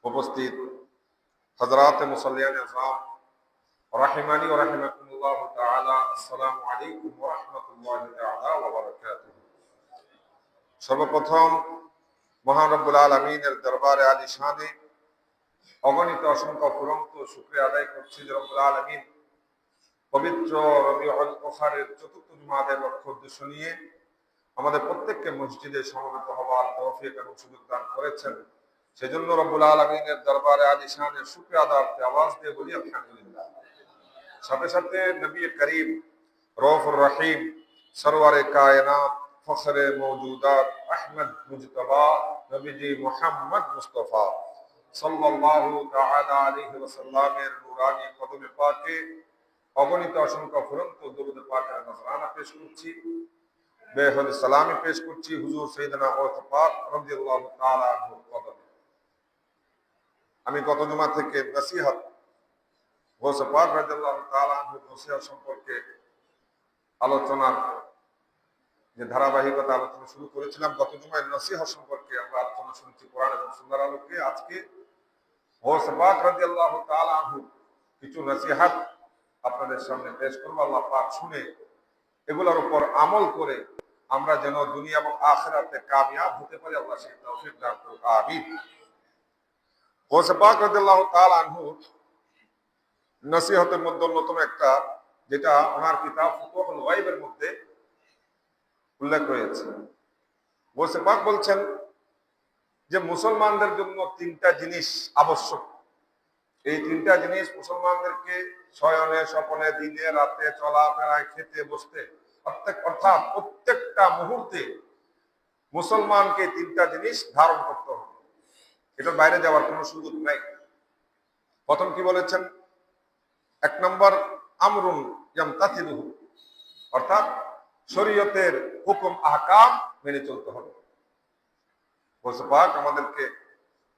উপস্থিত হযরত মুসল্লিয়ান আযম রাহিমানি ওয়া রাহিমাকুমুল্লাহ তাআলা, আসসালামু আলাইকুম ওয়া রাহমাতুল্লাহি তাআলা ওয়া বারাকাতুহু। সর্বপ্রথম মহান রব্বুল আলামিনের দরবারে আলিশানে অগণিত অসংখ্য অফুরন্ত শুকরিয়া আদায় করছি যে রব্বুল আলামিন পবিত্র রবিউল আখেরের চতুর্থ জুমাদের লক্ষ্য উদ্দেশ্য নিয়ে আমাদের প্রত্যেককে মসজিদে সমবেত হওয়ার তৌফিক এবং সুযোগ দান করেছেন। সেজন্য রব্বুল আলামিনের দরবারে আলিশানের শুকরিয়া আদায়ে আওয়াজ দিয়ে বলি আলহামদুলিল্লাহ। সাথে সাথে নবী করিম রউফুর রহিম সরওয়ারে কায়নাত ফখরে মওজুদাত আহমদ মুজতবা নবীজি মুহাম্মদ মুস্তাফা সাল্লাল্লাহু তাআলা আলাইহি ওয়াসাল্লামের নূরানী কদমে পাকে অগণিত অসংখ্য ফুরন্ত দরুদ পাকের নজরানা পেশ করছি, বেহদ সালামি পেশ করছি হুজুর সাইয়েদনা গওস পাক রাদিয়াল্লাহু তাআলা আনহুর কদমে। আমি গত জুমা থেকে নসিহত গওস পাক রাদিয়াল্লাহু তাআলা আনহুর নসিহত সম্পর্কে আলোচনার যে ধারাবাহিকতা আলোচনা শুরু করেছিলাম, গত জুমায় নসিহত সম্পর্কে আমরা আলোচনা শুনছি কোরআন এবং সুন্নাহর আলোকে। আজকে গওস পাক রাদিয়াল্লাহু তাআলা আনহু কিছু নসিহত আপনাদের সামনে পেশ করবো। আল্লাহ পাক শুনে এগুলোর উপর আমল করে আমরা যেন দুনিয়া এবং আখিরাতে কামিয়াব হতে পারি, আল্লাহ সেই তৌফিক দান করুন, আমিন। গওস পাক রাদিয়াল্লাহু তাআলা আনহু নসিহতের মধ্যে অন্যতম একটা, যেটা ওনার কিতাব ফুতুহুল গায়বের মধ্যে উল্লেখ রয়েছে। গওস পাক বলছেন যে মুসলমানদের জন্য তিনটা জিনিস আবশ্যক। এই তিনটা জিনিস মুসলমানদেরকে শয়নে স্বপনে দিনে রাতে চলাফেরায় খেতে বসতে অর্থাৎ প্রত্যেকটা মুহূর্তে মুসলমানকে তিনটা জিনিস ধারণ করতে হবে, এটার বাইরে যাওয়ার কোনো সুযোগ নাই। প্রথম কি বলেছেন? এক নম্বর আমরুন ইয়ামতাথিলুহু, অর্থাৎ শরীয়তের হুকুম আহকাম মেনে চলতে হবে। গওস পাক আমাদেরকে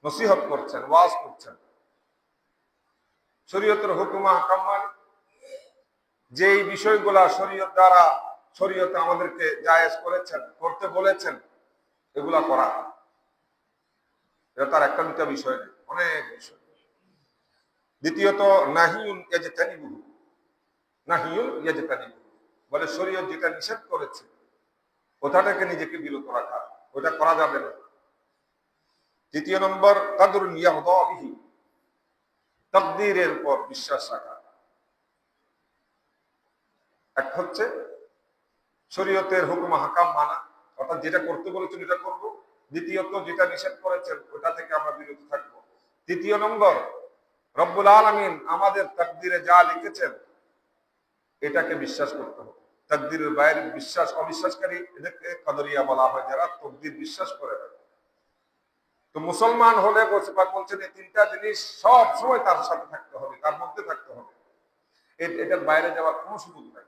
নসিহত করছেন, ওয়াজ করছেন। শরীয়তের হুকুম আহকাম মানে যেই বিষয়গুলা শরীয়ত দ্বারা শরীয়তে আমাদেরকে জায়েজ করেছেন, করতে বলেছেন, এগুলা করা। এটা তার একটা দুটা বিষয় নেই, অনেক বিষয়। দ্বিতীয়ত নাহিউন ইয়াজতানিবুহু, নাহিউন ইয়াজতানিবুহু বলে শরীয়ত যেটা নিষেধ করেছে ওটা থেকে নিজেকে বিরত রাখা, ওটা করা যাবে না। তৃতীয় নম্বর কাদরুন ইয়াহদা বিহি, তাকদীরের উপর বিশ্বাস রাখা। এক হচ্ছে শরীয়তের হুকুম হাকাম মানা, অর্থাৎ যেটা করতে বলেছেন এটা করব। দ্বিতীয়ত যেটা নিষেধ করেছেন ওটা থেকে আমরা বিরত থাকবো। তৃতীয় নম্বর রব্বুল আলামিন আমাদের তাকদীরে যা লিখেছেন এটাকে বিশ্বাস করতে হবে। তাকদীরের বাইরে বিশ্বাস, অবিশ্বাসকারী এদেরকে কদরিয়া বলা হয়, যারা তাকদীর বিশ্বাস করে না। তো মুসলমান হলে গওস পাক বলছেন এই তিনটা জিনিস সব সময় তার সাথে থাকতে হবে, তার মধ্যে থাকতে হবে, এটার বাইরে যাওয়ার কোনো সুযোগ নাই।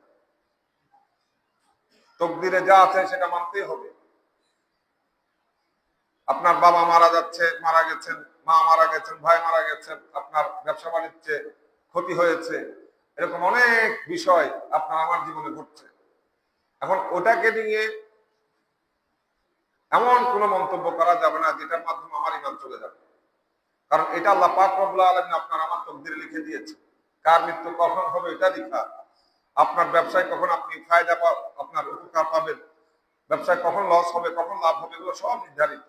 তাকদীরে যা আছে সেটা মানতেই হবে। আপনার বাবা মারা যাচ্ছে, মারা গেছেন, মা মারা গেছেন, ভাই মারা গেছেন, আপনার ব্যবসা বাণিজ্যে ক্ষতি হয়েছে, এরকম অনেক বিষয় আপনার আমার জীবনে ঘটছে। এখন ওটাকে নিয়ে এমন কোনো মন্তব্য করা যাবে না যেটার মাধ্যমে আমার ঈমান চলে যাবে, কারণ এটা আল্লাহ পাক রব্বুল আলামিন আপনার আমার তাকদীরে লিখে দিয়েছে। কার মৃত্যু কখন হবে এটা লেখা, আপনার ব্যবসায় কখন আপনি ফায়দা আপনার উপকার পাবেন, ব্যবসায় কখন লস হবে, কখন লাভ হবে, এগুলো সব নির্ধারিত।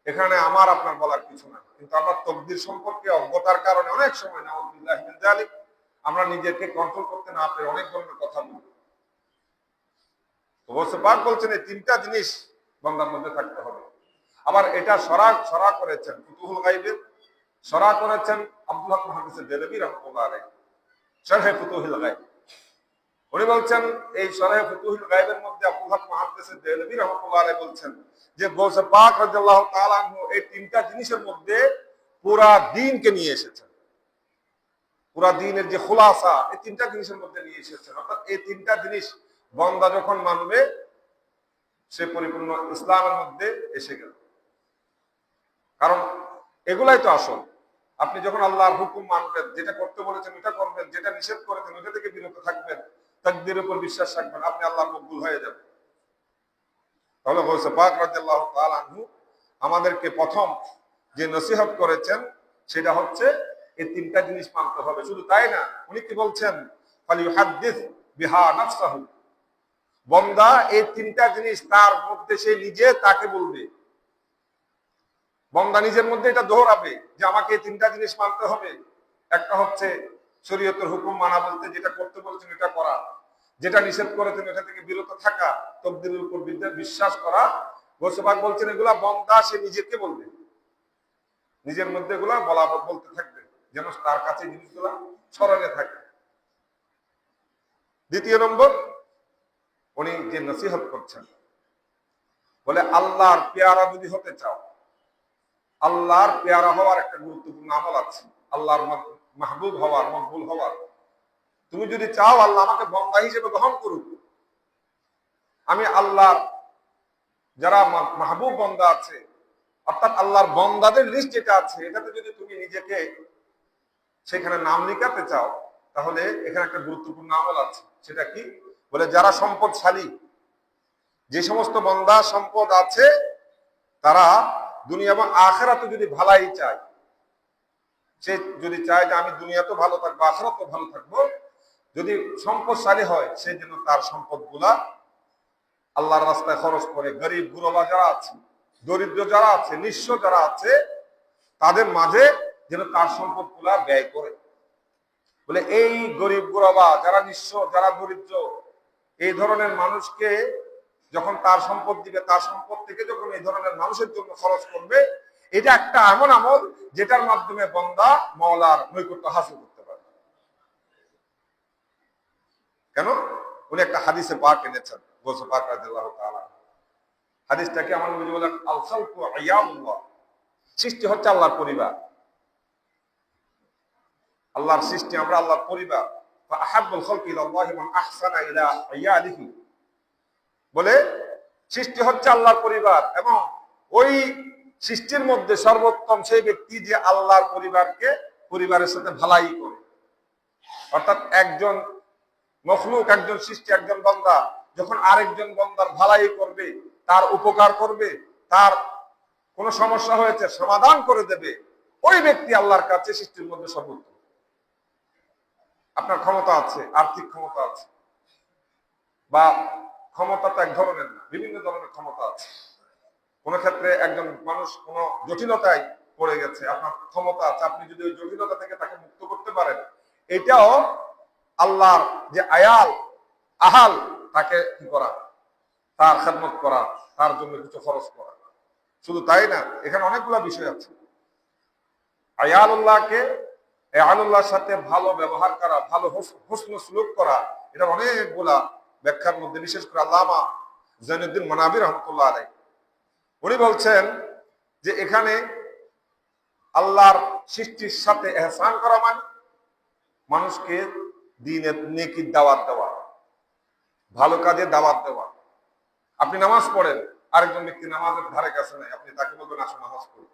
এখানে আমার আপনার বলার কিছু না। কিন্তু আমরা তাকদীর সম্পর্কে অজ্ঞতার কারণে অনেক সময় নাউযুবিল্লাহি মিন যালিক আমরা নিজেকে কন্ট্রোল করতে না পেরে অনেক ধরনের কথা বলি। তো গওস পাক বলছেন এই তিনটা জিনিস বান্দার মধ্যে থাকতে হবে। আবার এটা সরা করেছেন ফুতুহুল গায়বের, সরা করেছেন আব্দুল হক মুহাদ্দিস দেলবী রাহমাতুল্লাহ আলাইহি শরহে ফুতুহুল গায়ব। উনি বলছেন এই শরহে ফুতুহুল গায়বের মধ্যে আব্দুল হক মুহাদ্দিস দেলবী রাহমাতুল্লাহ আলাইহি বলছেন যে গওস পাক রাদিয়াল্লাহু তাআলা আনহু এই তিনটা জিনিসের মধ্যে পুরা দ্বীনকে নিয়ে এসেছেন। পুরা দ্বীনের যে খুলাসা এই তিনটা জিনিসের মধ্যে নিয়ে এসেছেন। অর্থাৎ এই তিনটা জিনিস বান্দা যখন মানবে সে পরিপূর্ণ ইসলামের মধ্যে এসে গেল। কারণ এগুলাই তো আসল। আপনি যখন আল্লাহর হুকুম মানবেন, যেটা করতে বলেছেন ওটা করবেন, যেটা নিষেধ করেছেন ওটা থেকে বিরত থাকবেন, তাকদীরের উপর বিশ্বাস রাখবেন, আপনি আল্লাহর মকবুল হয়ে যাবেন। তাহলে গওস পাক রাদিয়াল্লাহু তাআলা আনহু আমাদেরকে প্রথম যে নসিহত করেছেন সেটা হচ্ছে এই তিনটা জিনিস মানতে হবে। শুধু তাই না, উনি কি বলছেন, ফালিউহাদ্দিস বিহা নাফসাহু, বান্দা এই তিনটা জিনিস তার মধ্যে সে নিজে তাকে বলবে। বান্দা নিজের মধ্যে এটা দোহরাবে যে আমাকে এই তিনটা জিনিস মানতে হবে। একটা হচ্ছে শরীয়তের হুকুম মানা, বলতে যেটা করতে বলেছেন এটা করা, যেটা নিষেধ করেছেন এটা থেকে বিরত থাকা, তকদিরের উপর বিশ্বাস করা। গোসবাক বলছেন এগুলা বান্দা সে নিজেকে বলবে, নিজের মধ্যে এগুলা বলতে থাকবে, যেন তার কাছে জিনিসগুলা স্মরণে থাকে। দ্বিতীয় নম্বর, উনি যে নসিহত করছেন, বলে আল্লাহর পেয়ারা যদি হতে চাও, আল্লাহর পেয়ারা হওয়ার একটা গুরুত্বপূর্ণ আমল আছে, আল্লাহর মাহবুব হওয়ার, মকবুল হওয়ার। তুমি যদি চাও আল্লাহ আমাকে বান্দা হিসেবে গ্রহণ করুক, আমি আল্লাহর যারা মাহবুব বান্দা আছে, অর্থাৎ আল্লাহর বান্দাদের লিস্ট যেটা আছে, এটাতে যদি তুমি নিজেকে সেখানে নাম লিখাতে চাও, তাহলে এখানে একটা গুরুত্বপূর্ণ আমল আছে। সেটা কি? বলে যারা সম্পদশালী, যে সমস্ত বান্দা সম্পদ আছে, তারা দুনিয়া এবং আখিরাতে যদি ভালাই চায়, সে যদি চায় যে আমি দুনিয়াতে ভালো থাকবো, আখিরাতে ভালো থাকবো, যদি সম্পদশালী হয়, সে যেন তার সম্পদ গুলা আল্লাহর রাস্তায় খরচ করে। গরিব গুরবা যারা আছে, দরিদ্র যারা আছে, নিঃস্ব যারা আছে, তাদের মাঝে যেন তার সম্পদ গুলা ব্যয় করে। বলে এই গরিব গুরবা যারা নিঃস্ব, যারা দরিদ্র, এই ধরনের মানুষকে যখন তার সম্পদ দিবে, তার সম্পদ থেকে যখন এই ধরনের মানুষের জন্য খরচ করবে, এটা একটা এমন আমল যেটার মাধ্যমে বান্দা মাওলার নৈকট্য হাসিল করতে পারে। কেন? উনি একটা হাদিসে পাক এনেছেন, গোসে পাক রাদিয়াল্লাহু তাআলা। হাদিসটাকে আমার নবী বলেন, আল খালকু আয়ামুল্লাহ, সৃষ্টি হচ্ছে আল্লাহর পরিবার। আল্লাহর সৃষ্টি, আমরা আল্লাহর পরিবার। ফাআহাব্বুল খালকি ইলাল্লাহি মান আহসানা ইলা আয়ালিহি, বলে সৃষ্টি হচ্ছে আল্লাহর পরিবার, এবং ওই সৃষ্টির মধ্যে সর্বোত্তম সেই ব্যক্তি যে আল্লাহর পরিবারের সাথে ভালাই করে। অর্থাৎ একজন মখলুক, একজন সৃষ্টি, একজন বান্দা যখন আরেকজন বান্দার ভালাই করবে, তার উপকার করবে, তার কোনো সমস্যা হয়েছে সমাধান করে দেবে, ওই ব্যক্তি আল্লাহর কাছে সৃষ্টির মধ্যে সর্বোত্তম। আপনার ক্ষমতা আছে, আর্থিক ক্ষমতা আছে, বা ক্ষমতা তো এক ধরনের না, বিভিন্ন ধরনের ক্ষমতা আছে। কোন ক্ষেত্রে একজন মানুষ কোন জটিলতায় পড়ে গেছে, আপনার ক্ষমতা আছে, আপনি যদি ওই জটিলতা থেকে তাকে মুক্ত করতে পারেন, এটাও আল্লাহর যে আহাল, তাকে কি করা, তার খেদমত করা, তার জন্য কিছু খরচ করা। শুধু তাই না, এখানে অনেকগুলা বিষয় আছে। আয়ালুল্লাহকে, আয়ালুল্লাহর সাথে ভালো ব্যবহার করা, ভালো হুসন সুলুক করা, এটা অনেকগুলা ব্যাখ্যার মধ্যে, বিশেষ করে আল্লামা জৈনুদ্দিন মানাবী রহমতুল্লাহ আলাইহি, উনি বলছেন যে এখানে আল্লাহর সৃষ্টির সাথে এহসান করা মানে মানুষকে দ্বীনের নেকির দাওয়াত দেওয়া, ভালো কাজে দাওয়াত দেওয়া। আপনি নামাজ পড়েন, আরেকজন ব্যক্তি নামাজের ধারে কাছে নাই, আপনি তাকে বলবেন আসো নামাজ পড়ি।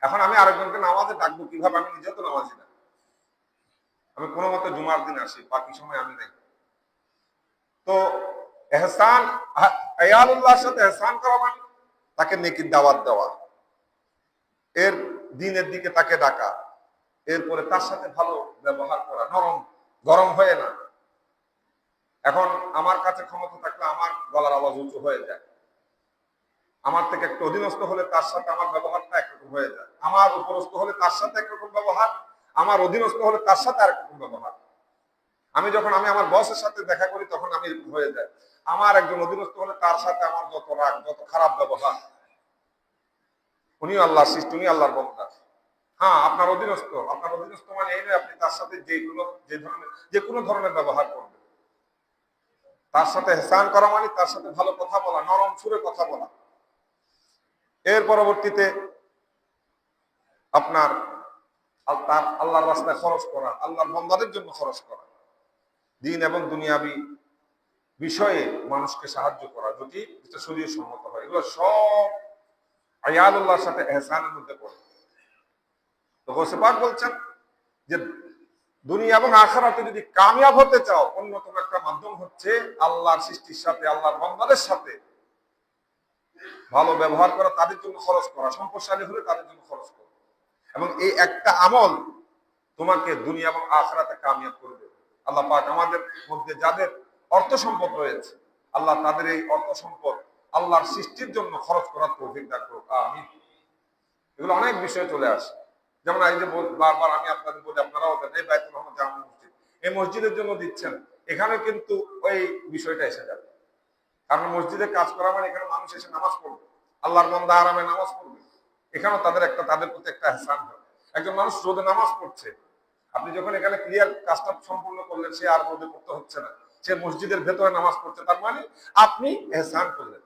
এখন আমি আরেকজনকে নামাজে ডাকবো কিভাবে? আমি নিজে তো নামাজি না, আমি কোনো মতে জুমার দিন আসি, বাকি সময় আমি নাই। তো এহসান, আয়ালুল্লাহর সাথে এহসান করা মানে তাকে নেকির দাওয়াত দেওয়া, এর দ্বীনের দিকে তাকে ডাকা, এরপরে তার সাথে ভালো ব্যবহার করা, নরম গরম হয়ে না। এখন আমার কাছে ক্ষমতা থাকলে আমার গলার আওয়াজ উঁচু হয়ে যায়, আমার থেকে একটু অধীনস্থ হলে তার সাথে আমার ব্যবহারটা একরকম হয়ে যায়, আমার উপরস্থ হলে তার সাথে একরকম ব্যবহার, আমার অধীনস্থ হলে তার সাথে আরেকরকম ব্যবহার। আমি যখন আমার বসের সাথে দেখা করি তখন আমি হয়ে যায়, আমার একজন অধীনস্থ হলে তার সাথে আমার যত রাগ, যত খারাপ ব্যবহার। উনিও আল্লাহর সৃষ্টি, উনি আল্লাহর বান্দা। হ্যাঁ, আপনার অধীনস্থ মানে এই নয় আপনি তার সাথে যে কোনো ধরনের ব্যবহার করবেন। তার সাথে এহসান করা মানে তার সাথে ভালো কথা বলা, নরম সুরে কথা বলা। এর পরবর্তীতে আপনার আল্লাহর রাস্তায় খরচ করা, আল্লাহর বান্দাদের জন্য খরচ করা, দ্বীন এবং দুনিয়াবি বিষয়ে মানুষকে সাহায্য করা, যদি এটা শরীয়ত সম্মত হয়। এগুলো সব আয়ালুল্লাহর সাথে এহসানের মধ্যে পড়ে। তো গৌসে পাক বলছেন যে দুনিয়া এবং আখিরাতে যদি কামিয়াব হতে চাও, অন্যতম একটা মাধ্যম হচ্ছে আল্লাহর সৃষ্টির সাথে, আল্লাহর বান্দাদের সাথে ভালো ব্যবহার করা, তাদের জন্য খরচ করা, সম্পদশালী হলে তাদের জন্য খরচ করা। এবং এই একটা আমল তোমাকে দুনিয়া এবং আখিরাতে কামিয়াব করে দেবে। আল্লাহ পাক আমাদের মধ্যে যাদের অর্থ সম্পদ রয়েছে, আল্লাহ তাদের এই অর্থ সম্পদ আল্লাহর সৃষ্টির জন্য খরচ করার তৌফিক দান করুক, আমিন। এগুলো অনেক বিষয় চলে আসে, যেমন এই যে বারবার আমি আপনাদের বলি, আপনারাও এই বাইতুল রহমান জামে মসজিদ, এই মসজিদের জন্য দিচ্ছেন, এখানে কিন্তু ওই বিষয়টা এসে যাবে। কারণ মসজিদে কাজ করা মানে এখানে মানুষ এসে নামাজ পড়বে, আল্লাহর বান্দা আরামে নামাজ পড়বে, এখানেও তাদের প্রতি একটা ইহসান হবে। একজন মানুষ রোদে নামাজ পড়ছে, আপনি যখন এখানে ক্লিয়ার কাজটা সম্পূর্ণ করলেন, সে আর রোদে পড়তে হচ্ছে না, সে মসজিদের ভেতরে নামাজ পড়ছে, তার মানে আপনি ইহসান করলেন।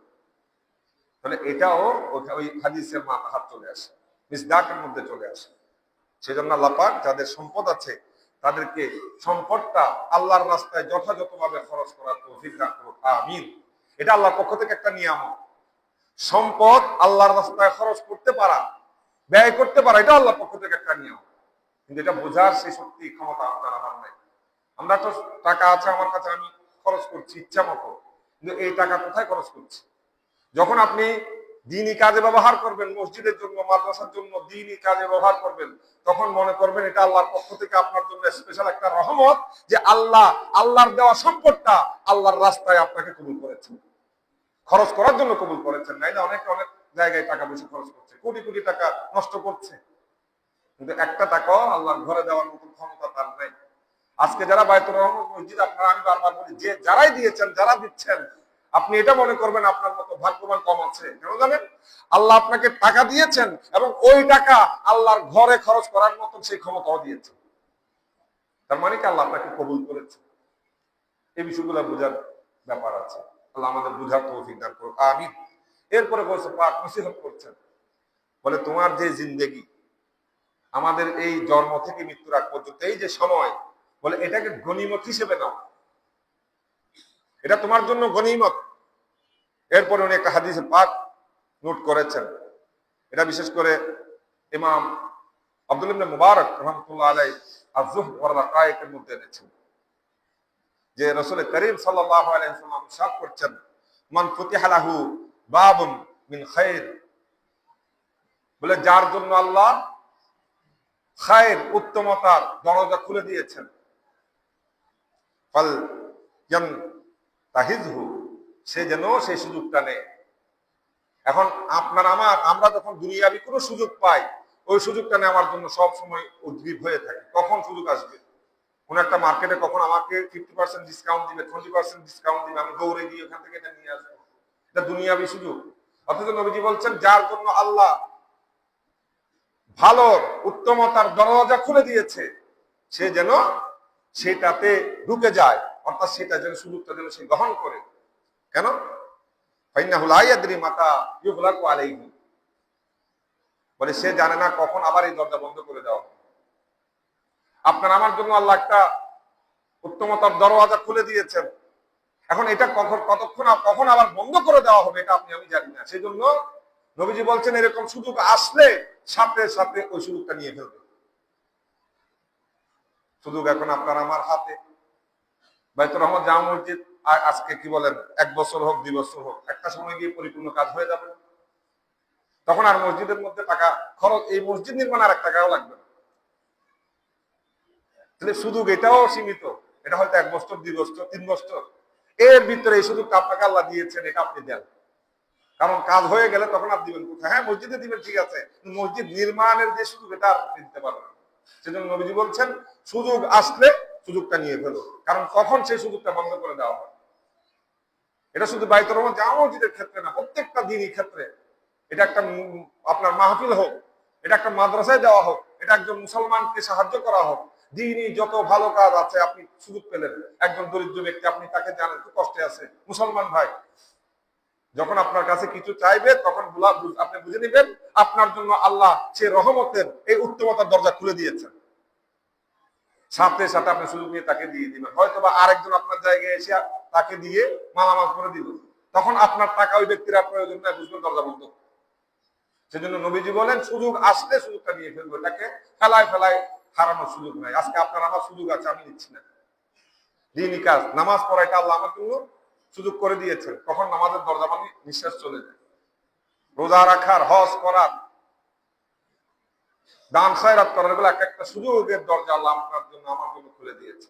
তাহলে এটাও ওই হাদিসের হাত চলে আসে, মিসদাকের মধ্যে চলে আসে। সেজন্য আল্লাহ পাক যাদের সম্পদ আছে তাদেরকে সম্পদটা আল্লাহর রাস্তায় যথাযথভাবে খরচ করার তৌফিক দান করুক, আমিন। এটা আল্লাহর পক্ষ থেকে একটা নিয়ামত। সম্পদ আল্লাহর রাস্তায় খরচ করতে পারা, ব্যয় করতে পারা, এটা আল্লাহর পক্ষ থেকে একটা নিয়ম। কিন্তু এটা বোঝার সেই শক্তি ক্ষমতা আপনার আমার নাই। আমরা তো টাকা আছে আমার কাছে, আমি খরচ করছি ইচ্ছা মতো, কিন্তু এই টাকা কোথায় খরচ করছি? যখন আপনি দ্বীনি কাজে ব্যবহার করবেন, মসজিদের জন্য, মাদ্রাসার জন্য দ্বীনি কাজে ব্যবহার করবেন, তখন মনে করবেন এটা আল্লাহর পক্ষ থেকে আপনার জন্য স্পেশাল একটা রহমত, যে আল্লাহর দেওয়া সম্পদটা আল্লাহর রাস্তায় আপনাকে কবুল করেছেন, খরচ করার জন্য কবুল করেছেন। নাইলে অনেক জায়গায় টাকা পয়সা খরচ করছে, কোটি কোটি টাকা নষ্ট করছে, কিন্তু একটা টাকাও আল্লাহর ঘরে দেওয়ার মতো ক্ষমতা তার নাই। আজকে যারা বাইতুর রহমান মসজিদ, আপনারা, আমি বারবার বলি, যে যারাই দিয়েছেন, যারা দিচ্ছেন, আপনি এটা মনে করবেন আপনার মতো ভাগ্যবান কম আছে। কেন জানেন? আল্লাহ আপনাকে টাকা দিয়েছেন এবং ওই টাকা আল্লাহর ঘরে খরচ করার মতো সেই ক্ষমতাও দিয়েছে। তার মানে কি আল্লাহ আপনাকে কবুল করেছে। এই বিষয়গুলো বোঝার ব্যাপার আছে। আল্লাহ আমাদের বুঝার তৌফিক দান করুক, আমিন। এরপরে বলছে পাক নসিহত করছেন, বলে তোমার যে জিন্দেগি, আমাদের এই জন্ম থেকে মৃত্যুর আগ পর্যন্ত এই যে সময়, বলে এটাকে গনিমত হিসেবে নাও, এটা তোমার জন্য গনিমত। এরপরে উনি একটা হাদিসে পাক নোট করেছেন, এটা বিশেষ করে ইমাম আব্দুল ইবনে মুবারক রাহমাতুল্লাহ আলাইহি আয-যুহদ ওয়ার রাকায়েকের মধ্যে এনেছেন, যে রাসূল করিম সাল্লাল্লাহু আলাইহি ওয়াসাল্লাম ইরশাদ করছেন, মান ফুতিহা লাহু বাবুন মিন খায়র, বলে যার জন্য আল্লাহ খায়ের, উত্তমতার দরজা খুলে দিয়েছেন, ফাল ইয়ানতাহিজহু, সে যেন সেই সুযোগটা নেয়। এখন আমরা যখন দুনিয়াবি কোনো সুযোগ পাই, ওই সুযোগটা নেওয়ার জন্য সব সময় উদ্গ্রীব হয়ে থাকে, কখন সুযোগ আসবে। কোন একটা মার্কেটে কখন আমাকে 50% ডিসকাউন্ট দিবে, 20% ডিসকাউন্ট দিবে, আমি দৌড়ে গিয়ে ওখান থেকে এটা নিয়ে আসবো, এটা দুনিয়াবি সুযোগ। অথচ নবীজি বলছেন, যার জন্য আল্লাহ ভালো উত্তমতার দরজা খুলে দিয়েছে, সে যেন সেটাতে ঢুকে যায়, অর্থাৎ সেটা যেন সুযোগটা যেন সে গ্রহণ করে। কেন? বলে সে জানে না কখন আবার এই দরজা বন্ধ করে দেওয়া হবে। আপনার আমার জন্য আল্লাহ একটা উত্তমতার দরওয়াজা খুলে দিয়েছেন, এখন এটা কখন আবার বন্ধ করে দেওয়া হবে, এটা আমি জানি না। সেই জন্য নবীজি বলছেন, এরকম সুযোগ আসলে সাথে সাথে ওই সুযোগটা নিয়ে ফেলবে। সুযোগ এখন আপনার আমার হাতে। বাইতুর রহমান জামে মসজিদ আজকে কি বলেন, 1 বছর হোক 2 বছর হোক, একটা সময় গিয়ে পরিপূর্ণ কাজ হয়ে যাবে, তখন আর মসজিদের মধ্যে টাকা খরচ, এই মসজিদ নির্মাণ আর 1 টাকাও লাগবে না। তাহলে সুযোগ এটাও সীমিত, এটা হয়তো 1 বছর 2 বছর 3 বছর, এর ভিতরে এই সুযোগটা আপনাকে আল্লাহ দিয়েছেন, এটা আপনি দেন। কারণ কাজ হয়ে গেলে তখন আর দিবেন কোথায়? হ্যাঁ, মসজিদে দিবেন, ঠিক আছে, মসজিদ নির্মাণের যে সুযোগ, এটা আর দিতে পারবেন না। সেজন্য নবীজি বলছেন, সুযোগ আসলে সুযোগটা নিয়ে ফেলো, কারণ কখন সেই সুযোগটা বন্ধ করে দেওয়া হয়। এটা শুধু বাইতুর রহমান জামে মসজিদের ক্ষেত্রে না, প্রত্যেকটা দিনই ক্ষেত্রে। এটা একটা আপনার মাহফিল হোক, এটা একটা মাদ্রাসায় দেওয়া হোক, এটা একজন মুসলমানকে সাহায্য করা হোক, দিনই যত ভালো কাজ আছে, আপনি সুযোগ পেলেন, একজন দরিদ্র ব্যক্তি, আপনি তাকে জানেন তো কষ্টে আছে, মুসলমান ভাই, যখন আপনার কাছে কিছু চাইবে, তখন আপনি বুঝে নিবেন আপনার জন্য আল্লাহ সে রহমতের এই উত্তমতার দরজা খুলে দিয়েছেন। সাথে সাথে আপনি সুযোগ নিয়ে তাকে দিয়ে দিবেন। হয়তো বা আরেকজন আপনার জায়গায় এসে তাকে দিয়ে মালামাল করে দিল, তখন আপনার টাকা ওই ব্যক্তির আর প্রয়োজন নাই, বুঝবেন দরজা বন্ধ। সেজন্য নবীজি বলেন, সুযোগ আসলে সুযোগটা নিয়ে ফেলবো, এটাকে ফেলায় হারানোর সুযোগ নাই। আজকে আপনার আমার সুযোগ আছে, আমি নিচ্ছি না। দিনই কাজ, নামাজ পড়াইটা আল্লাহ আমার জন্য সুযোগ করে দিয়েছেন, কখন নামাজের দরজা মানে নিঃশ্বাস চলে যায়। রোজা রাখার, হজ করার, দান খয়রাত করার গুলো এক একটা সুযোগের দরজা আল্লাহ আপনার জন্য আমার জন্য খুলে দিয়েছে।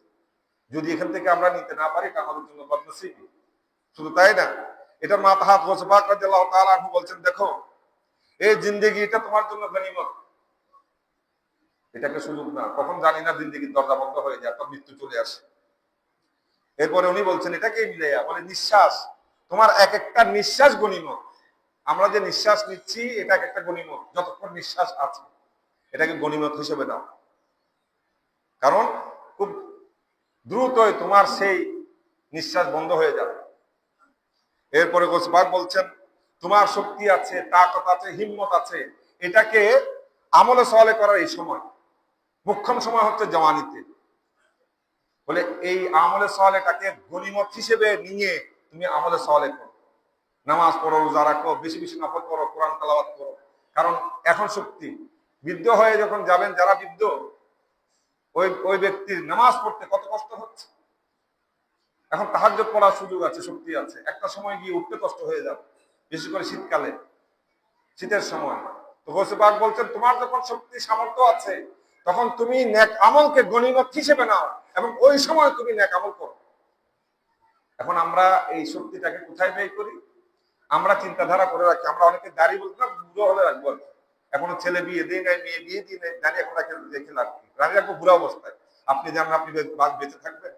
যদি এখান থেকে আমরা নিতে না পারি এটা আমাদের জন্য বদনসিবি। শুধু তাই না, এটা মাতাহাত গোসবাক রাদিয়াল্লাহু তাআলা আনহু বলছেন, দেখো এই জিন্দেগি এটা তোমার জন্য গনিমত, এটাকে সুযোগ না, কখন জানি না জিন্দেগির দরজা বন্ধ হয়ে যায়, তো মৃত্যু চলে আসে। এরপরে উনি বলছেন এটাকে মিলাইয়া বলে নিঃশ্বাস, তোমার এক একটা নিঃশ্বাস গনিমত। আমরা যে নিঃশ্বাস নিচ্ছি এটা এক একটা গনিমত, যতক্ষণ নিঃশ্বাস আছে এটাকে গনিমত হিসেবে নাও, কারণ খুব দ্রুতই তোমার সেই নিঃশ্বাস বন্ধ হয়ে যাবে। এরপরে গোসবাক বলছেন তোমার শক্তি আছে, তাকত আছে, হিম্মত আছে, এটাকে আমলে সওয়ালে করার এই সময়, মুখ্যম সময় হচ্ছে জওয়ানিতে। বলে এই আমলে সওয়ালেটাকে গনিমত হিসেবে নিয়ে তুমি আমলে সওয়ালে করো, নামাজ পড়ো, রোজা রাখো, বেশি বেশি নফল করো, কোরআন তেলাওয়াত করো, কারণ এখন শক্তি। বৃদ্ধ হয়ে যখন যাবেন, যারা বৃদ্ধ, ওই ওই ব্যক্তির নামাজ পড়তে কত কষ্ট হচ্ছে। এখন তাহাজ্জুদ পড়ার সুযোগ আছে, শক্তি আছে, একটা সময় গিয়ে উঠতে কষ্ট হয়ে যাবে, বিশেষ করে শীতকালে, শীতের সময়। তো গৌসে পাক বলছেন তোমার যখন শক্তি সামর্থ্য আছে তখন তুমি নেক আমলকে গনিমত হিসেবে নাও এবং ওই সময় তুমি নেক আমল করো। এখন আমরা এই শক্তিটাকে কোথায় ব্যয় করি? আমরা চিন্তাধারা করে রাখি, আমরা অনেকে দাড়ি বলতে না, বুড়ো হলে রাখবো, এখনো ছেলে বিয়ে দিয়ে নাই, মেয়ে বিয়ে দিয়ে নাই, দাঁড়িয়ে এখন রেখে রাখি, দাঁড়িয়ে রাখবো বুড়া অবস্থায়। আপনি জানেন আপনি বেঁচে থাকবেন?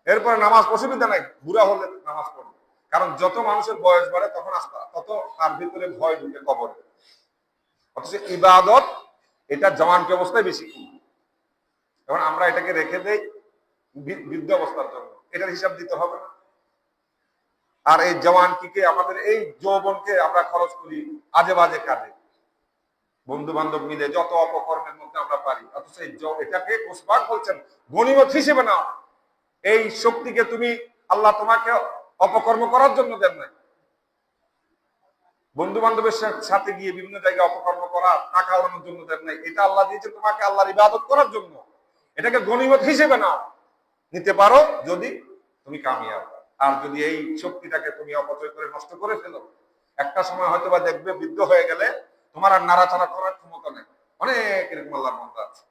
এরপরে নামাজ অসুবিধা নাই, বুড়া হলে নামাজ পড়বে, কারণ যত মানুষের বয়স বাড়ে তখন তত তার ভিতরে ভয় ঢুকে কবরে। অথচ ইবাদত এটা জওয়ানকে অবস্থায় বেশি। এখন আমরা এটাকে রেখে দেই বৃদ্ধ অবস্থার জন্য, এটার হিসাব দিতে হবে না। আর এই জওয়ানকে, আমাদের এই যৌবনকে আমরা খরচ করি আজে বাজে কাজে, বন্ধু বান্ধব মিলে যত অপকর্মের মধ্যে আমরা পারি। অথচ এটাকে গোসবাক বলছেন গনিমত হিসেবে নাও। এই শক্তিকে তুমি, আল্লাহ তোমাকে অপকর্ম করার জন্য দেন নাই, বন্ধু বান্ধবের সাথে গিয়ে বিভিন্ন জায়গায় অপকর্ম করা, টাকা ওড়ানোর জন্য দেন নাই, এটা আল্লাহ দিয়েছে তোমাকে আল্লাহর ইবাদত করার জন্য। এটাকে গনিমত হিসেবে নাও, নিতে পারো যদি তুমি কামিয়াব। আর যদি এই শক্তিটাকে তুমি অপচয় করে নষ্ট করে ফেলো, একটা সময় হয়তো বা দেখবে বৃদ্ধ হয়ে গেলে তোমার আর নাড়াচাড়া করার ক্ষমতা নেই। অনেক এরকম আল্লাহর বান্দা আছে,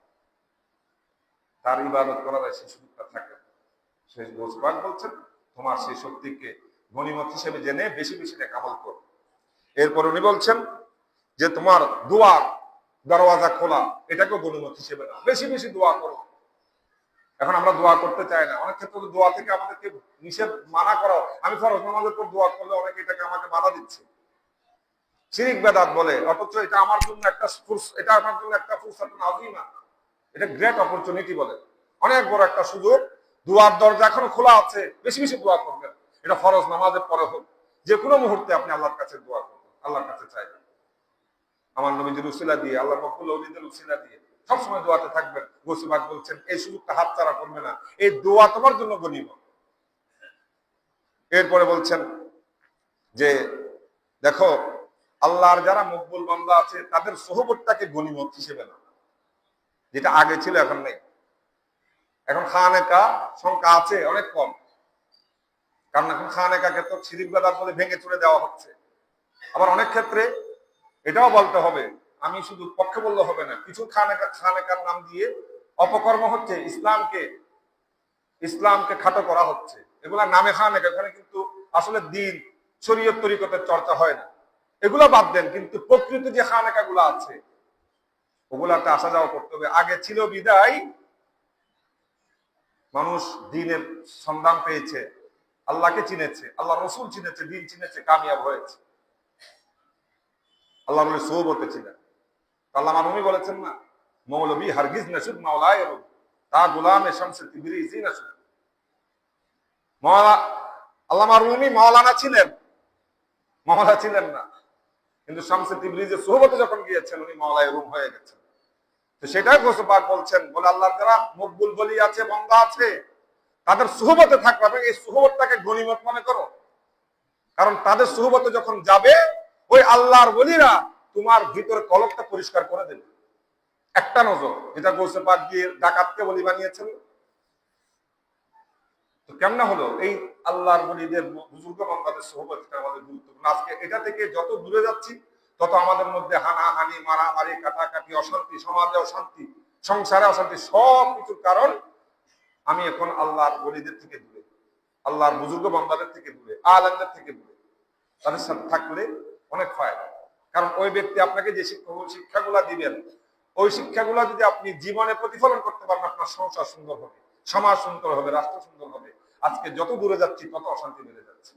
তার ইবাদত করার সেই সুযোগটা থাকে। সেই গোসবাক বলছেন তোমার সেই শক্তিকে গনিমত হিসেবে জেনে বেশি বেশি নেক আমল করো। এরপর উনি বলছেন যে তোমার দোয়ার দরওয়াজা খোলা, এটাকেও গনিমত হিসেবে নাও, বেশি বেশি দোয়া করো। এখন আমরা দোয়া করতে চাই না, অনেক ক্ষেত্রে দোয়া থেকে আমাদেরকে নিষেধ, মানা করা। আমি ফরজ নামাজের পর দোয়া করলে অনেকে এটাকে আমাকে বাধা দিচ্ছে, শিরিক বেদাত বলে, অথচ এটা আমার জন্য একটা এটা আমার জন্য একটা ফুরসাতুন আযীমা, এটা গ্রেট অপরচুনিটি বলে, অনেক বড় একটা সুযোগ। দোয়ার দরজা এখনো খোলা আছে, বেশি বেশি দোয়া করবেন। এটা ফরজ নামাজের পরে হোক, যে কোনো মুহূর্তে আপনি আল্লাহর কাছে দোয়া করবেন, আল্লাহর কাছে চাইবেন। আমার নবীজির উসিলা দিয়ে, আল্লাহ মকবুল ওলিদের উসিলা দিয়ে সবসময় দোয়াতে থাকবেন। গোসবাক বলছেন এই সুযোগটা হাতছাড়া করবে না, এই দোয়া তোমার জন্য গনিমত। এরপরে বলছেন যে দেখো আল্লাহর যারা মকবুল বান্দা আছে তাদের সোহবতটাকে গনিমত হিসেবে না, যেটা আগে ছিল এখন নেই। এখন খানেকা সংখ্যা আছে অনেক কম, কারণ এখন খানেকাকে তো শিরিক বেদাত বলে ভেঙে চুরে দেওয়া হচ্ছে। আবার অনেক ক্ষেত্রে এটাও বলতে হবে, আমি শুধু পক্ষে বললে হবে না, কিছু খানেকার নাম দিয়ে অপকর্ম হচ্ছে, ইসলামকে খাটো করা হচ্ছে। এগুলা নামে খানেকা, এখানে কিন্তু আসলে দিন শরীয়ত তরিকতের চর্চা হয় না। এগুলা বাদ দেন, কিন্তু প্রকৃত যে খানেকা গুলা আছে ওগুলাতে আসা যাওয়া করতে হবে। আগে ছিল বিদায় মানুষ দিনের সন্ধান পেয়েছে, আল্লাহকে চিনেছে, আল্লাহ রসুল চিনেছে, দিন চিনেছে, কামিয়াব হয়েছে, আল্লাহ বলে সোহবতে ছিলেন। আল্লাহ মারুমি বলেছেন না, মৌলবী হারগিজ নাসুদ মাওলায় রব তা গুলামে শামসে তিবরিজি নাসুদ। আল্লাহ মারুমি মাওলানা ছিলেন, মাওলা ছিলেন না, কিন্তু শামসে তিবরিজের সোহবতে যখন গিয়েছেন উনি মাওলায় রুম হয়ে গেছেন। তো সেটাই গোসবাক বলছেন, বলে আল্লাহর যারা মকবুল বলি আছে, বান্দা আছে, তাদের সোহবতে থাকবে এবং এই সোহবতটাকে গনিমত মনে করো। কারণ তাদের সোহবতে যখন যাবে ওই আল্লাহর বলিরা তোমার ভিতরে কলকটা পরিষ্কার করে দেবে। একটা নজর, যেটা গৌসে পাক দিয়ে ডাকাতকে বলি বানিয়েছেন, তো কেমন হলো এই আল্লাহর বলিদের বুজুর্গ বান্দাদের সোহবতটা আমাদের গুরুত্বপূর্ণ। আজকে এটা থেকে যত দূরে যাচ্ছি তত আমাদের মধ্যে হানাহানি, মারামারি, কাটাকাটি, অশান্তি, সমাজে অশান্তি, সংসারে অশান্তি, সব কিছুর কারণ আমি এখন আল্লাহর ওলিদের থেকে দূরে, আল্লাহর বুজুর্গ বান্দাদের থেকে দূরে, আলেমদের থেকে দূরে। তাদের সাথে থাকলে অনেক ফায়দা। কারণ ওই ব্যক্তি আপনাকে যে শিক্ষাগুলা দিবেন, ওই শিক্ষাগুলা যদি আপনি জীবনে প্রতিফলন করতে পারেন, আপনার সংসার সুন্দর হবে, সমাজ সুন্দর হবে, রাষ্ট্র সুন্দর হবে। আজকে যত দূরে যাচ্ছি তত অশান্তি বেড়ে যাচ্ছে।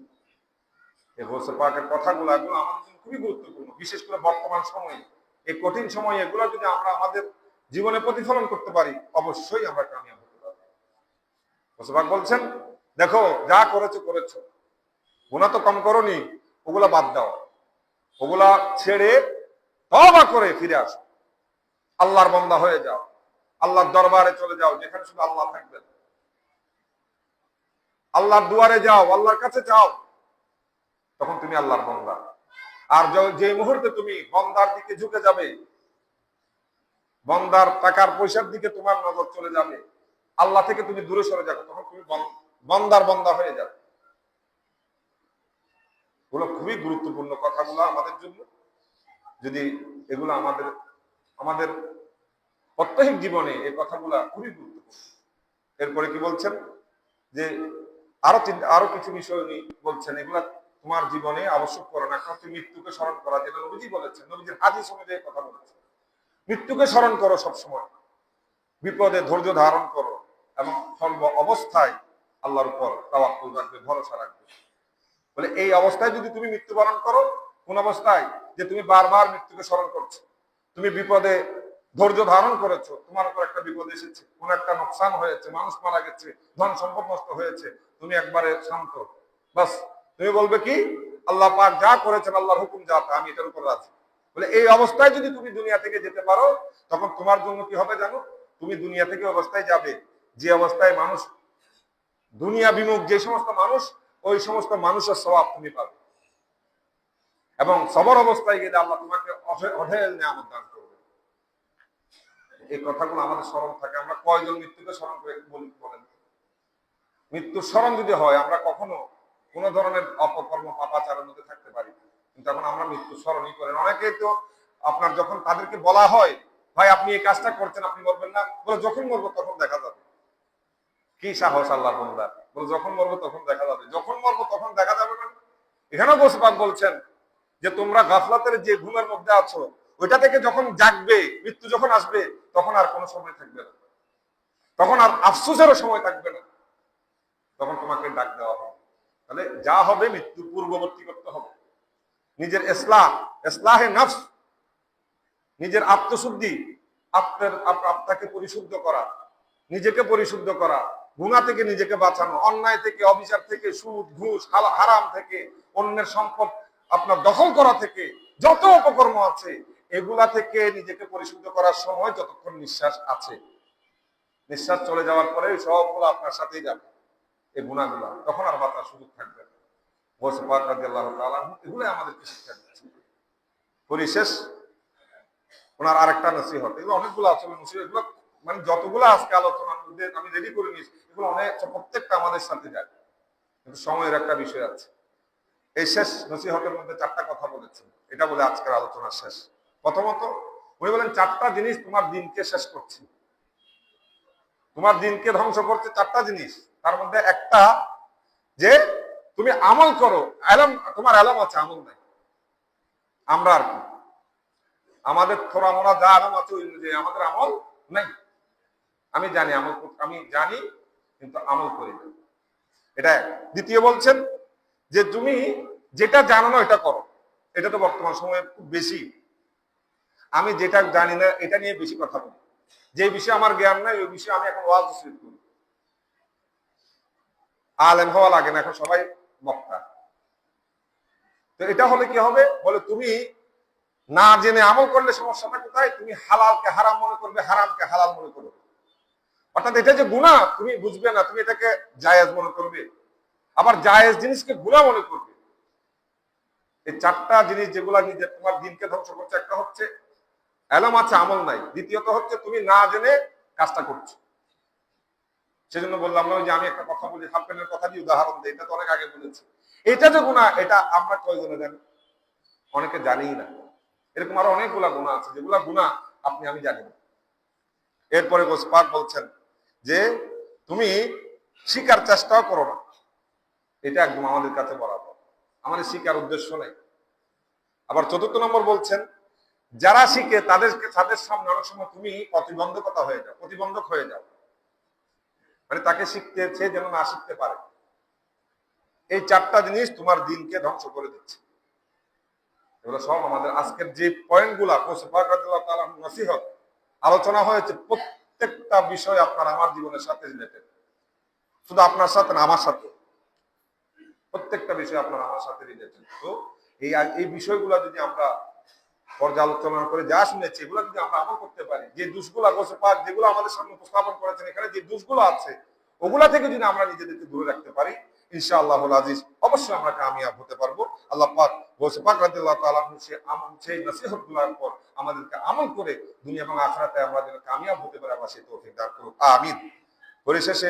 এই গৌসে পাকের কথাগুলো এগুলো আমাদের জন্য খুবই গুরুত্বপূর্ণ, বিশেষ করে বর্তমান সময়ে, এই কঠিন সময়ে এগুলো যদি আমরা আমাদের জীবনে প্রতিফলন করতে পারি, অবশ্যই আমরা কামিয়াব হতে পারবো। গৌসে পাক বলছেন, দেখো যা করেছো করেছো, গুনাহ তো কম করোনি, ওগুলা বাদ দাও, ওগুলা ছেড়ে তওবা করে ফিরে আসো, আল্লাহর বান্দা হয়ে যাও, আল্লাহর দরবারে চলে যাও, যেখানে শুধু আল্লাহ থাকবেন। আল্লাহর দুয়ারে যাও, আল্লাহর কাছে যাও, তখন তুমি আল্লাহর বান্দা। আর যে মুহূর্তে তুমি বান্দার দিকে ঝুঁকে যাবে, বান্দার টাকার পয়সার দিকে তোমার নজর চলে যাবে, আল্লাহ থেকে তুমি দূরে সরে যাবে, তখন তুমি বান্দার বান্দা হয়ে যাবে। এগুলো খুবই গুরুত্বপূর্ণ কথাগুলো আমাদের জন্য। যদি এগুলো আমাদের প্রত্যেক জীবনে এই কথাগুলা খুবই গুরুত্বপূর্ণ। এরপরে কি বলছেন যে আরো কিছু বিষয় উনি বলছেন, এগুলা তোমার জীবনে আবশ্যক করো না। একটা হচ্ছে মৃত্যুকে স্মরণ করা, যেটা নবীজি বলেছেন, নবীজির হাদিস অনুযায়ী কথা বলেছেন। মৃত্যুকে স্মরণ করো সবসময়, বিপদে ধৈর্য ধারণ করো এবং সর্ব অবস্থায় আল্লাহর উপর তাওয়াক্কুল রাখবে, ভরসা রাখবে। বলে এই অবস্থায় যদি তুমি মৃত্যুবরণ করো, কোন অবস্থায়? যে তুমি বারবার মৃত্যুকে স্মরণ করছো, তুমি বিপদে ধৈর্য ধারণ করেছো, তোমার উপর একটা বিপদ এসেছে, কোন একটা নোকসান হয়েছে, মানুষ মারা গেছে, ধন সম্পদ নষ্ট হয়েছে, তুমি একবারে শান্ত, বাস তুমি বলবে কি, আল্লাহ পাক যা করেছেন, আল্লাহর হুকুম যা, আমি এটার উপর আছি। বলে এই অবস্থায় যদি তুমি দুনিয়া থেকে যেতে পারো, তখন তোমার জন্য কি হবে জানো? তুমি দুনিয়া থেকে অবস্থায় যাবে যে অবস্থায় মানুষ দুনিয়া বিমুখ, যে সমস্ত মানুষ, ওই সমস্ত মানুষের স্বভাব তুমি পাবে। এবং সবর অবস্থায় গেলে আল্লাহ তোমাকে অঢেল নিয়ামত দান করবে। এই কথাগুলো আমাদের স্মরণ থাকে। আমরা কয়জন মৃত্যুকে স্মরণ করে বলেন? মৃত্যুর স্মরণ যদি হয়, আমরা কখনো কোন ধরনের অপকর্ম পাপাচারের মধ্যে থাকতে পারি, কিন্তু এখন আমরা মৃত্যু স্মরণই করেন। অনেকেই তো আপনার যখন তাদেরকে বলা হয়, ভাই আপনি এই কাজটা করছেন, আপনি মরবেন না, বলে যখন মরবো তখন দেখা যাবে। কি সাহস আল্লাহর বান্দার! বলে যখন মরবো তখন দেখা যাবে। যখন মরবো তখন দেখা যাবে না। এখানেও গৌস পাক বলছেন যে তোমরা গাফলাতের যে ঘুমের মধ্যে আছো, ওইটা থেকে যখন জাগবে, মৃত্যু যখন আসবে, তখন আর কোনো সময় থাকবে না, তখন আর আফসোসেরও সময় থাকবে না, তখন তোমাকে ডাক দেওয়া হবে। তাহলে যা হবে মৃত্যু পূর্ববর্তী করতে হবে। নিজের ইসলাহে নফস, নিজের আত্মশুদ্ধি, আত্মাকে পরিশুদ্ধ করা, নিজেকে পরিশুদ্ধ করা, গুনাহ থেকে নিজেকে বাঁচানো, অন্যায় থেকে, অবিচার থেকে, সুদ ঘুষ হারাম থেকে, অন্যের সম্পদ আপনার দখল করা থেকে, যত অপকর্ম আছে এগুলা থেকে নিজেকে পরিশুদ্ধ করার সময় যতক্ষণ নিঃশ্বাস আছে, নিঃশ্বাস চলে যাওয়ার পরে সবগুলো আপনার সাথেই যাবে, এই গুনাহগুলা, তখন আর বাঁচার সুযোগ থাকবে না। গৌস পাক রাদিয়াল্লাহু তাআলা এগুলো আমাদেরকে শিক্ষা দিচ্ছেন। পরিশেষ ওনার আরেকটা নসিহত, এগুলো অনেকগুলো আসলে নসিহত, এগুলো মানে যতগুলো আজকে আলোচনার মধ্যে আমি রেডি করে নিয়েছি, এগুলো অনেক, প্রত্যেকটা আমাদের সাথে যায়, কিন্তু সময়ের একটা বিষয় আছে। এই শেষ নসিহতের মধ্যে 4টা কথা বলেছেন, এটা বলে আজকের আলোচনা শেষ। প্রথমত উনি বলেন 4টা জিনিস তোমার দিনকে শেষ করছে, তোমার দিনকে ধ্বংস করছে 4টা জিনিস। তার মধ্যে একটা, যে তুমি আমল করো, তোমার এলাম আছে, আমল নাই। আমরা আর কি, আমাদের থোড়া মোড়া যা আরাম আছে ওই অনুযায়ী আমাদের আমল নাই। আমি জানি কিন্তু আমল করি না, এটা। দ্বিতীয় বলছেন যে তুমি যেটা জানো না এটা করো। এটা তো বর্তমান সময়ে খুব বেশি। আমি যেটা জানি না এটা নিয়ে বেশি কথা বলি, যে বিষয়ে আমার জ্ঞান নাই ওই বিষয়ে আমি এখন ওয়াজ করি। আলেম হওয়া লাগে না, এখন সবাই বক্তা। তো এটা হলে কি হবে? বলে তুমি না জেনে আমল করলে সমস্যাটা কোথায়? তুমি হালালকে হারাম মনে করবে, হারামকে হালাল মনে করবে। অর্থাৎ এটা যে গুনাহ তুমি বুঝবে না, তুমি এটাকে জায়েজ মনে করবে, আবার জায়েজ জিনিসকে গুনাহ মনে করবে। এই 4টা জিনিস যেগুলা নিজে তোমার দিনকে ধ্বংস করছে, একটা হচ্ছে এলম আছে, আমল নাই। দ্বিতীয়ত হচ্ছে তুমি না জেনে কাজটা করছো। সেজন্য বললাম না যে আমি একটা কথা বলি, হাফ-প্যান্টের কথা দিয়ে উদাহরণ দিই, এটা তো অনেক আগে বলেছি। এটা যে গুনাহ, এটা আমরা কয়জনে জানি? অনেকে জানিই না। এরকম আরো অনেকগুলা গুনাহ আছে যেগুলা গুনাহ আপনি আমি জানি না। এরপরে গৌসে পাক বলছেন যে তুমি শিকার চেষ্টাও করো না, এটা একদম আমাদের কাছে বরাবর, আমাদের শিকার উদ্দেশ্য নেই। আবার ৪র্থ নম্বর বলছেন যারা শিখে তাদের সামনে অনেক সময় তুমি প্রতিবন্ধক হয়ে যাও, মানে তাকে শিখতেছে যেন না শিখতে পারে। এই 4টা জিনিস তোমার দিনকে ধ্বংস করে দিচ্ছে। এগুলো সব আমাদের আজকের যে পয়েন্টগুলা নসিহত আলোচনা হয়েছে, প্রত্যেকটা বিষয় আপনার আমার জীবনের সাথে রিলেটেড, শুধু আপনার সাথে না আমার সাথে, প্রত্যেকটা বিষয় আপনার আমার সাথে রিলেটেড। তো এই বিষয়গুলো যদি আমরা পর্যালোচনা করে যা শুনেছি এগুলো যদি আমরা আমল করতে পারি, যে দোষগুলা গৌসে পাক যেগুলো আমাদের সামনে উপস্থাপন করেছেন এখানে যে দোষগুলো আছে ওগুলা থেকে যদি আমরা নিজেদেরকে দূরে রাখতে পারি, ইনশাআল্লাহুল আজিজ অবশ্যই আমরা কামিয়াব হতে পারবো। আল্লাহ পাক গৌসে পাক রাদিয়াল্লাহু তাআলা সেই নসিহতগুলোর উপর আমাদেরকে আমল করে দুনিয়া এবং আখিরাতে আমরা যেন কামিয়াব হতে পারি, আমরা সেই তৌফিক দান করুন, আমিন। পরিশেষে